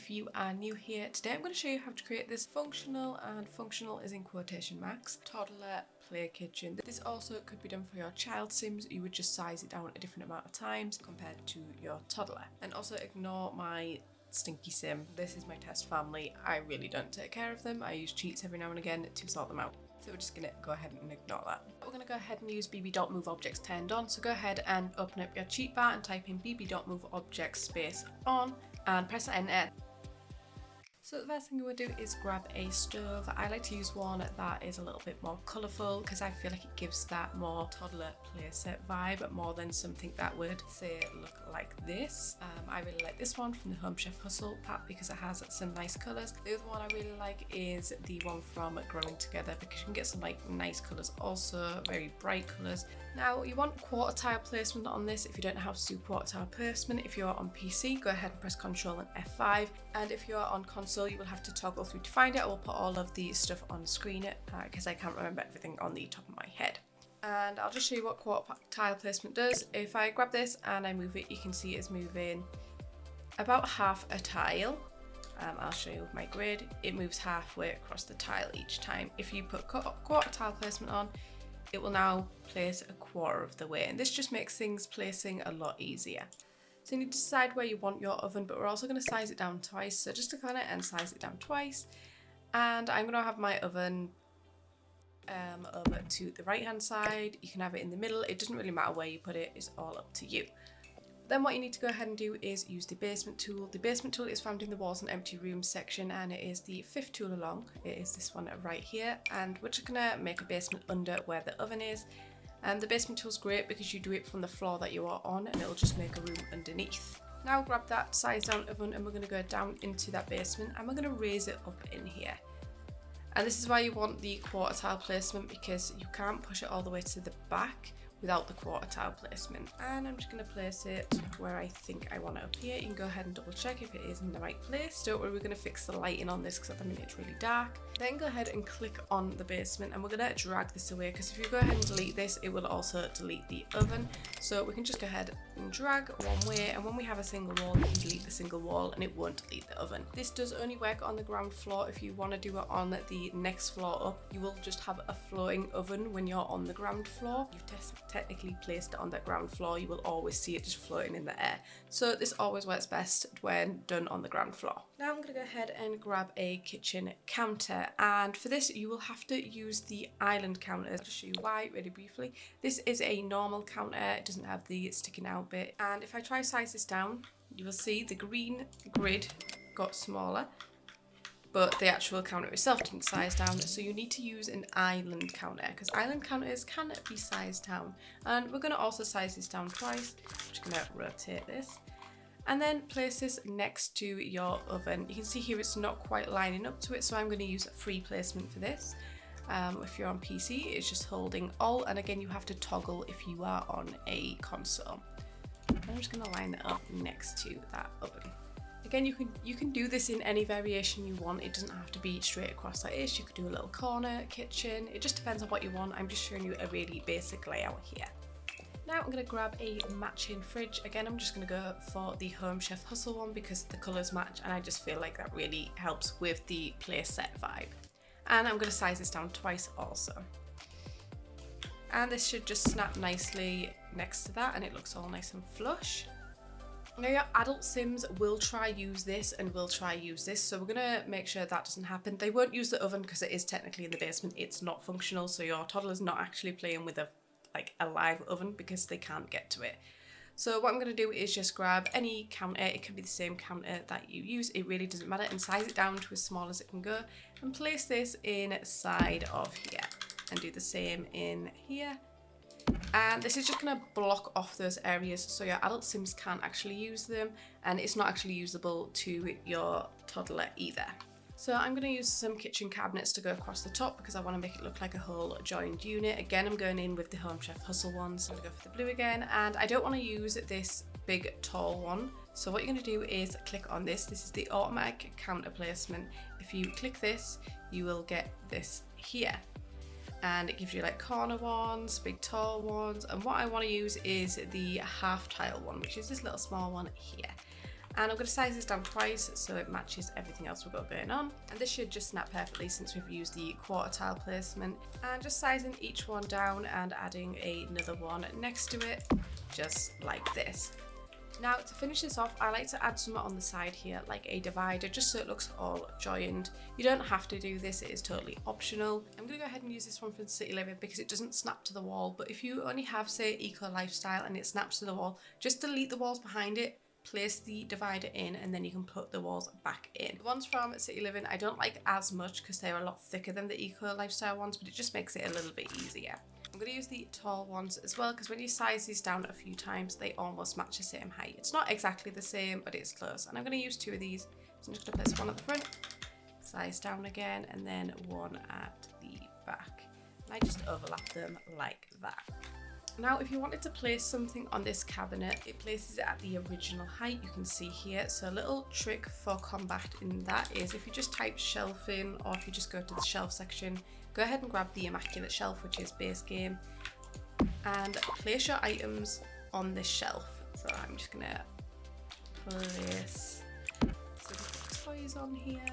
if you are new here. Today I'm going to show you how to create this functional, and functional is in quotation marks, toddler play kitchen. This also could be done for your child sims. You would just size it down a different amount of times compared to your toddler. And also ignore my stinky sim. This is my test family. I really don't take care of them. I use cheats every now and again to sort them out. So we're just going to go ahead and ignore that. We're going to go ahead and use bb.moveObjects turned on. So go ahead and open up your cheat bar and type in bb.moveObjects space on and press enter. So the first thing we will do is grab a stove. I like to use one that is a little bit more colourful because I feel like it gives that more toddler playset vibe more than something that would, say, look like this. I really like this one from the Home Chef Hustle pack because it has some nice colours. The other one I really like is the one from Growing Together because you can get some like nice colours also, very bright colours. Now you want quarter tile placement on this. If you don't know how to do quarter tile placement, if you're on PC, go ahead and press Ctrl and F5, and if you're on console you will have to toggle through to find it. I will put all of the stuff on screen because I can't remember everything on the top of my head. And I'll just show you what quarter tile placement does. If I grab this and I move it, you can see it's moving about half a tile. I'll show you with my grid. It moves halfway across the tile each time. If you put quarter tile placement on, it will now place a quarter of the way, and this just makes things placing a lot easier. So you need to decide where you want your oven, but we're also going to size it down twice. So just click on it and size it down twice. And I'm going to have my oven over to the right hand side. You can have it in the middle. It doesn't really matter where you put it. It's all up to you. Then what you need to go ahead and do is use the basement tool. The basement tool is found in the walls and empty rooms section, and it is the 5th tool along. It is this one right here, and we're just going to make a basement under where the oven is. And the basement tool is great because you do it from the floor that you are on and it'll just make a room underneath. Now grab that size down oven and we're going to go down into that basement and we're going to raise it up in here. And this is why you want the quarter tile placement, because you can't push it all the way to the back without the quarter tile placement. And I'm just going to place it where I think I want it up here. You can go ahead and double check if it is in the right place. Don't worry, we're going to fix the lighting on this because at the minute it's really dark. Then go ahead and click on the basement and we're going to drag this away, because if you go ahead and delete this, it will also delete the oven. So we can just go ahead and drag one way, and when we have a single wall, you can delete the single wall and it won't delete the oven. This does only work on the ground floor. If you want to do it on the next floor up, you will just have a floating oven when you're on the ground floor. You've technically placed it on that ground floor, you will always see it just floating in the air. So this always works best when done on the ground floor. Now I'm going to go ahead and grab a kitchen counter, and for this you will have to use the island counter. I'll just show you why really briefly. This is a normal counter, it doesn't have the sticking out bit, and if I try to size this down, you will see the green grid got smaller, but the actual counter itself didn't size down. So you need to use an island counter, because island counters can be sized down. And we're going to also size this down twice. I'm just going to rotate this and then place this next to your oven. You can see here it's not quite lining up to it, so I'm going to use a free placement for this. If you're on PC, it's just holding Alt, and again you have to toggle if you are on a console. I'm just going to line it up next to that oven. Again, you can do this in any variation you want. It doesn't have to be straight across like this. You could do a little corner kitchen. It just depends on what you want. I'm just showing you a really basic layout here. Now I'm going to grab a matching fridge. Again, I'm just going to go for the Home Chef Hustle one because the colours match, and I just feel like that really helps with the playset vibe. And I'm going to size this down twice also. And this should just snap nicely next to that, and it looks all nice and flush. Now your adult sims will try use this and will try use this, so we're going to make sure that doesn't happen. They won't use the oven because it is technically in the basement. It's not functional, so your toddler's not actually playing with a live oven because they can't get to it. So what I'm going to do is just grab any counter. It can be the same counter that you use, it really doesn't matter, and size it down to as small as it can go and place this inside of here and do the same in here. And this is just going to block off those areas so your adult sims can't actually use them, and it's not actually usable to your toddler either. So I'm going to use some kitchen cabinets to go across the top because I want to make it look like a whole joined unit. Again, I'm going in with the Home Chef Hustle one, so I'm going to go for the blue again, and I don't want to use this big tall one. So what you're going to do is click on this. This is the automatic counter placement. If you click this, you will get this here. And it gives you like corner ones, big tall ones, and what I want to use is the half tile one, which is this little small one here. And I'm going to size this down twice so it matches everything else we've got going on. And this should just snap perfectly since we've used the quarter tile placement. And just sizing each one down and adding another one next to it, just like this. Now to finish this off, I like to add some on the side here, like a divider, just so it looks all joined. You don't have to do this, it is totally optional. I'm going to go ahead and use this one for the city living because it doesn't snap to the wall, but if you only have, say, eco lifestyle and it snaps to the wall, just delete the walls behind it, place the divider in, and then you can put the walls back in. The ones from City Living I don't like as much because they're a lot thicker than the eco lifestyle ones, but it just makes it a little bit easier. I'm going to use the tall ones as well because when you size these down a few times they almost match the same height. It's not exactly the same, but it's close. And I'm going to use two of these. So I'm just going to place one at the front, size down again, and then one at the back. And I just overlap them like that. Now if you wanted to place something on this cabinet, it places it at the original height, you can see here. So a little trick for combating that is if you just type shelf in, or if you just go to the shelf section, go ahead and grab the immaculate shelf, which is base game, and place your items on this shelf. So I'm just gonna place some toys on here.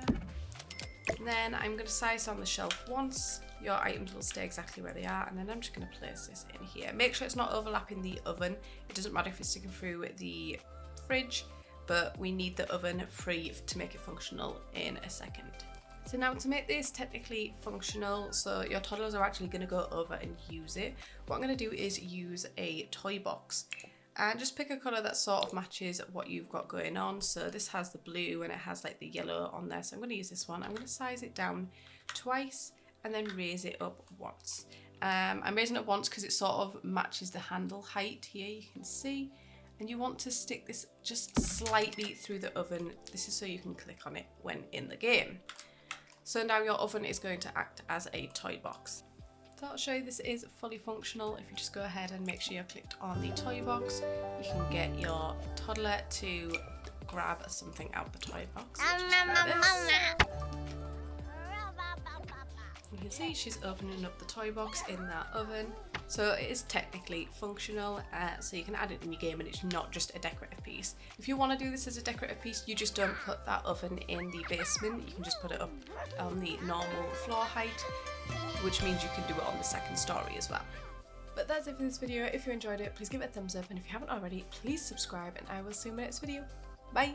And then I'm going to size on the shelf once. Your items will stay exactly where they are, and then I'm just going to place this in here. Make sure it's not overlapping the oven. It doesn't matter if it's sticking through the fridge, but we need the oven free to make it functional in a second. So now to make this technically functional, so your toddlers are actually going to go over and use it, what I'm going to do is use a toy box. And just pick a colour that sort of matches what you've got going on. So this has the blue and it has like the yellow on there. So I'm going to use this one. I'm going to size it down twice and then raise it up once. I'm raising it once because it sort of matches the handle height here, you can see. And you want to stick this just slightly through the oven. This is so you can click on it when in the game. So now your oven is going to act as a toy box. So I'll show you this is fully functional. If you just go ahead and make sure you're clicked on the toy box, you can get your toddler to grab something out the toy box. You can see she's opening up the toy box in that oven. So it is technically functional, so you can add it in your game and it's not just a decorative piece. If you want to do this as a decorative piece, you just don't put that oven in the basement. You can just put it up on the normal floor height, which means you can do it on the second story as well. But that's it for this video. If you enjoyed it, please give it a thumbs up, and if you haven't already, please subscribe, and I will see you in the next video. Bye!